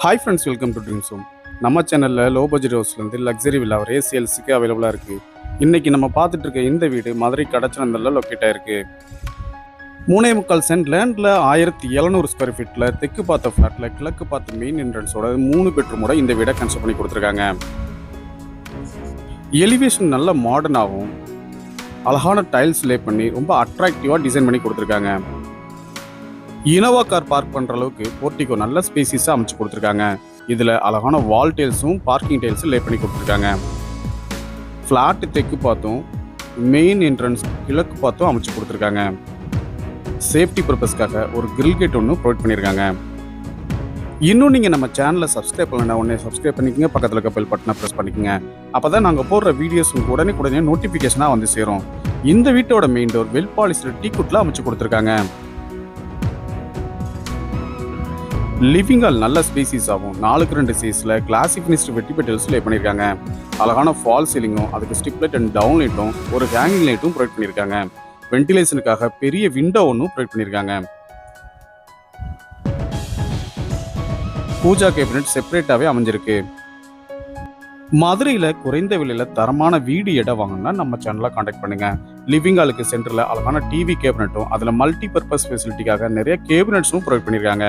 Hi friends, welcome to dreams home. நம்ம சேனலில் low budget ஹவுஸ்லேருந்து luxury villa வரை சேல்ஸுக்கு அவைலபிளாக இருக்குது. இன்றைக்கி நம்ம பார்த்துட்டு இருக்க இந்த வீடு மதுரை கடச்சனந்தலில் லொக்கேட் ஆகிருக்கு. 3.25 சென்ட் லேண்டில் 1700 ஸ்கொயர் ஃபீட்டில் தெற்கு பார்த்த ஃப்ளாட்டில் கிழக்கு பார்த்த மெயின் என்ட்ரன்ஸோட 3 பெட்ரூமோட இந்த வீடை கன்ஸ்ட்ரக்ட் பண்ணி கொடுத்துருக்காங்க. எலிவேஷன் நல்ல மாடர்னாகவும் அழகான டைல்ஸ் லே பண்ணி ரொம்ப அட்ராக்டிவாக டிசைன் பண்ணி கொடுத்துருக்காங்க. இனோவா கார் பார்க் பண்ணுற அளவுக்கு போர்ட்டிகோ நல்ல ஸ்பேசிஸாக அமைச்சு கொடுத்துருக்காங்க. இதில் அழகான வால் டைல்ஸும் பார்க்கிங் டைல்ஸும் லே பண்ணி கொடுத்துருக்காங்க. ஃப்ளாட்டு தெற்கு பார்த்தும் மெயின் என்ட்ரன்ஸ் கிழக்கு பார்த்தும் அமைச்சு கொடுத்துருக்காங்க. சேஃப்டி பர்பஸ்க்காக ஒரு கிரில் கேட் ஒன்று ப்ரொவைட் பண்ணியிருக்காங்க. இன்னும் நீங்கள் நம்ம சேனலை சப்ஸ்கிரைப் பண்ணலன்னா உடனே சப்ஸ்கிரைப் பண்ணிக்கோங்க. பக்கத்தில் இருக்க பெல் பட்டனை ப்ரெஸ் பண்ணிக்கோங்க. அப்போ தான் நாங்கள் போடுற வீடியோஸ் உடனே நோட்டிஃபிகேஷனாக வந்து சேரும். இந்த வீட்டோட மெயின் டோர் வெல் பாலிஸ்டர் டீக்குட்டில் அமைச்சு கொடுத்துருக்காங்க. லிவிங் ஹால் நல்ல ஸ்பேசிஸ் ஆகும். 4x2 சைஸில் கிளாசி ஃபினிஷ்டு வெட்டி பெட்டல்ஸ் லே பண்ணியிருக்காங்க. அழகான ஃபால் சீலிங்கும் அதுக்கு ஸ்டிப் லைட் அண்ட் டவுன் லைட்டும் ஒரு ஹேங்கிங் லைட்டும் ப்ரொவைட் பண்ணியிருக்காங்க. வென்டிலேஷனுக்காக பெரிய விண்டோ ஒன்றும் ப்ரொவைட் பண்ணியிருக்காங்க. பூஜா கேபினட் செப்பரேட்டாகவே அமைஞ்சிருக்கு. மதுரையில் குறைந்த விலையில் தரமான வீடு இடம் வாங்கணும்னா நம்ம சேனலை காண்டாக்ட் பண்ணுங்க. லிவிங் ஹாலுக்கு சென்டரில் அழகான டிவி கேபினட்டும் அதில் மல்டி பர்பஸ் ஃபெசிலிட்டிக்காக நிறைய கேபினட்ஸும் ப்ரொவைட் பண்ணியிருக்காங்க.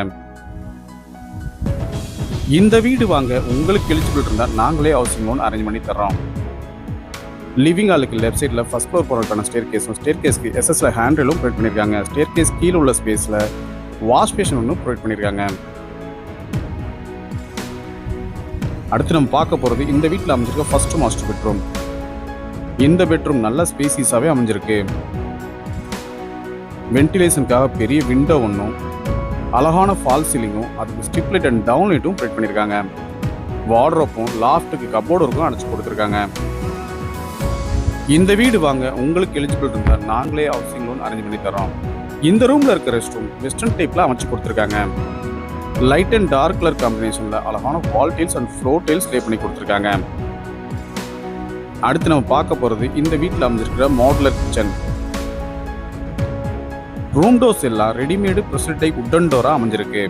இந்த வீடு வாங்க உங்களுக்கு எலிஜிபிள் இருந்தால் நாங்களே ஹவுசிங் லோன் அரேஞ்ச் பண்ணி தர்றோம். லிவிங் ஹாலுக்கு லெஃப்ட் சைடில் ஃபர்ஸ்ட் ஃப்ளோர் போகிறதுக்கான ஸ்டேர் கேஸ்க்கு எஸ்எஸ்ல ஹேண்டிலும் ப்ரொவைட் பண்ணியிருக்காங்க. ஸ்டேர் கேஸ் கீழே உள்ள ஸ்பேஸில் வாஷ் பேஷன் ஒன்று ப்ரொவைட் பண்ணியிருக்காங்க. அடுத்து நம்ம பார்க்க போகிறது இந்த வீட்டில் அமைஞ்சிருக்க ஃபர்ஸ்ட் மாஸ்டர் பெட்ரூம். இந்த பெட்ரூம் நல்ல ஸ்பேசிஸாகவே அமைஞ்சிருக்கு. வென்டிலேஷனுக்காக பெரிய விண்டோ ஒன்றும் அழகான ஃபால் சீலிங்கும் அதுக்கு ஸ்டிப் லைட் அண்ட் டவுன் லைட்டும் ப்ரொவைட் பண்ணியிருக்காங்க. வார்ட்ரோப்பும் லாஃப்ட்டுக்கு கபோர்டும் அடைச்சு கொடுத்துருக்காங்க. இந்த வீடு வாங்க உங்களுக்கு எலிஜிபிள் இருந்தால் நாங்களே ஹவுசிங் லோன் அரேஞ்ச் பண்ணி தரோம். இந்த ரூமில் இருக்க ரெஸ்ட் ரூம் வெஸ்டர்ன் டைப்பில் அமைச்சு கொடுத்துருக்காங்க. லைட் அண்ட் டார்க் கலர் காம்பினேஷனில் அழகான wall tiles and floor tiles லே பண்ணி கொடுத்துருக்காங்க. அடுத்து நம்ம பார்க்க போகிறது இந்த வீட்டில் அமைஞ்சிருக்கிற மாடுலர் கிச்சன். ரூம் டோர்ஸ் எல்லாம் ரெடிமேடு ப்ரெஷர் டைப் உட்டன் டோராக அமைஞ்சிருக்கு.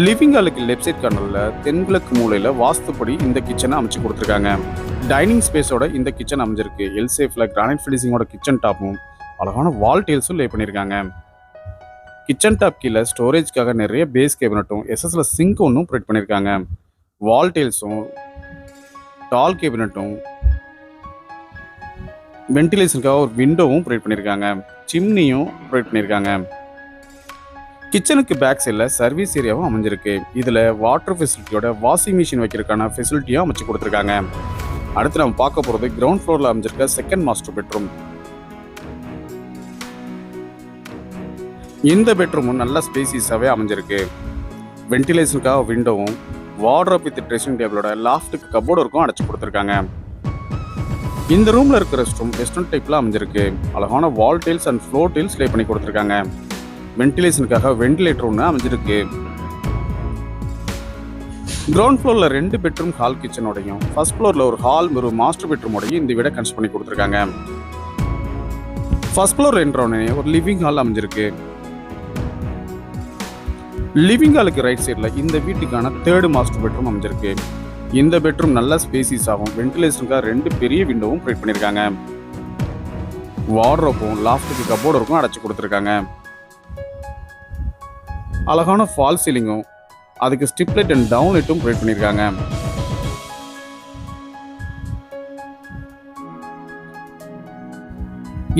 லிவிங் ஹாலுக்கு லெஃப்ட் சைட் கார்னரில் தென்கிழக்கு மூலையில் வாஸ்துப்படி இந்த கிச்சனை அமைச்சு கொடுத்துருக்காங்க. டைனிங் ஸ்பேஸோட இந்த கிச்சன் அமைஞ்சிருக்கு. எல் சேஃபில் கிரானைட் ஃபினிஷிங்கோட கிச்சன் டாப்பும் அழகான வால் டைல்ஸும் லே பண்ணியிருக்காங்க. கிச்சன் டாப் கீழே ஸ்டோரேஜ்க்காக நிறைய பேஸ் கேபினட்டும் எஸ்எஸ்ல சிங்க் ஒன்றும் ப்ரொவைட் பண்ணியிருக்காங்க. வால் டைல்ஸும் டால் கேபினட்டும் வென்டிலேஷனுக்காக ஒரு விண்டோவும் ப்ரொவைட் பண்ணியிருக்காங்க. சிம்னியும் ப்ரொவைட் பண்ணியிருக்காங்க. கிச்சனுக்கு பேக் சைடில் சர்வீஸ் ஏரியாவும் அமைஞ்சிருக்கு. இதில் வாட்டர் ஃபெசிலிட்டியோட வாஷிங் மிஷின் வைக்கிறதுக்கான ஃபெசிலிட்டியும் அமைச்சு கொடுத்துருக்காங்க. அடுத்து நம்ம பார்க்க போகிறது கிரவுண்ட் ஃப்ளோரில் அமைஞ்சிருக்க செகண்ட் மாஸ்டர் பெட்ரூம். இந்த பெட்ரூமும் நல்ல ஸ்பேசிஸாகவே அமைஞ்சிருக்கு. வென்டிலேஷனுக்காக விண்டோவும் வார்ட்ரோப் வித் ட்ரெஸ்ஸிங் டேபிளோட லாஃப்ட்டுக்கு கபோர்டும் அடைச்சு கொடுத்துருக்காங்க. இந்த ரூமில் இருக்கிற ரெஸ்ட் ரூம் வெஸ்டர்ன் டைப்பில் அமைஞ்சிருக்கு. அழகான wall tiles and floor tiles லே பண்ணி கொடுத்துருக்காங்க. வென்டிலேஷனுக்காக வென்டிலேட்டர் ஒன்று அமைஞ்சிருக்கு. கிரவுண்ட் ஃப்ளோரில் 2 பெட்ரூம் ஹால் கிச்சனோடையும் ஃபர்ஸ்ட் ஃப்ளோரில் ஒரு ஹால் ஒரு மாஸ்டர் பெட்ரூமோடையும் இந்த வீடை கன்ஸ்ட்ரக்ட் பண்ணி கொடுத்துருக்காங்க. ஃபர்ஸ்ட் ஃப்ளோர் என்றோடனே ஒரு லிவிங் ஹால் அமைஞ்சிருக்கு. லிவிங் ஹாலுக்கு ரைட் சைடில் இந்த வீட்டுக்கான 3rd மாஸ்டர் பெட்ரூம் அமைஞ்சிருக்கு. இந்த பெட்ரூம் நல்ல ஸ்பேசிஸ் ஆகும். வென்டிலேஷனுக்காக 2 பெரிய விண்டோவும் ப்ரொவைட் பண்ணியிருக்காங்க. வார்ட்ரோப்பும் லாஃப்ட்டுக்கு கபோர்டும் அடைச்சு கொடுத்துருக்காங்க. அழகான ஃபால் சீலிங்கும் அதுக்கு ஸ்டிப் லைட் அண்ட் டவுன் லைட்டும் ப்ரொவைட் பண்ணியிருக்காங்க.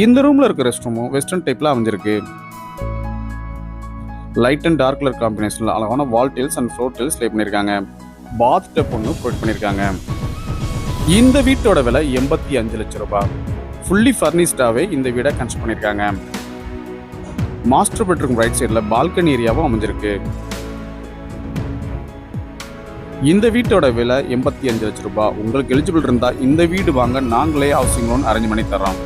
இந்த ரூம்ல இருக்க ரெஸ்ட் ரூமும் வெஸ்டர்ன் டைப்ல அமைஞ்சிருக்கு. லைட் அண்ட் டார்க் கலர் காம்பினேஷன்ல அழகான wall tiles and floor tiles lay பண்ணியிருக்காங்க. பாத் டப் ஒன்று ப்ரொவைட் பண்ணியிருக்காங்க. இந்த வீட்டோட விலை 85 லட்சம் ரூபாய். ஃபுல்லி ஃபர்னிஷ்டாகவே இந்த வீடை கன்ஸ்ட்ரக்ட் பண்ணியிருக்காங்க. மாஸ்டர் பெட்ரூம் ரைட் சைடில் பால்கனி ஏரியாவும் அமைஞ்சிருக்கு. இந்த வீட்டோட விலை 85 லட்சம் ரூபாய். உங்களுக்கு எலிஜிபிள் இருந்தால் இந்த வீடு வாங்க நாங்களே ஹவுசிங் லோன் அரேஞ்ச் பண்ணி தரோம்.